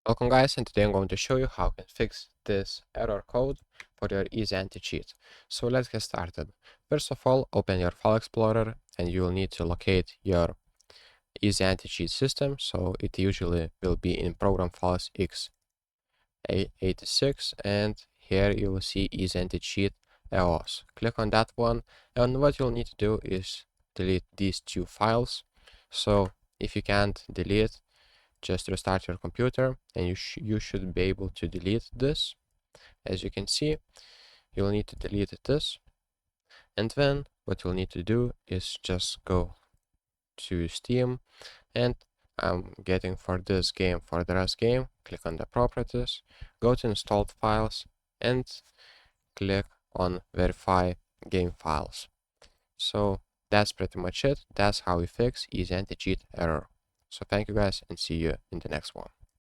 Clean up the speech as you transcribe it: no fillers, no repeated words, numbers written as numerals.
Welcome guys, and today I'm going to show you how you can fix this error code for your EAC anti-cheat. So let's get started. First of all, open your file explorer and you will need to locate your EAC anti-cheat system. So it usually will be in program files x86, and here you will see EAC anti-cheat EOS. Click on that one, and what you'll need to do is delete these two files. So if you can't delete, just restart your computer and you should be able to delete this. As you can see, you'll need to delete this, and then what you'll need to do is just go to Steam, and I'm getting for this game, for the Rust game, click on the properties, go to installed files, and click on verify game files. So that's pretty much it. That's how we fix EAC anti-cheat error. So thank you guys, and see you in the next one.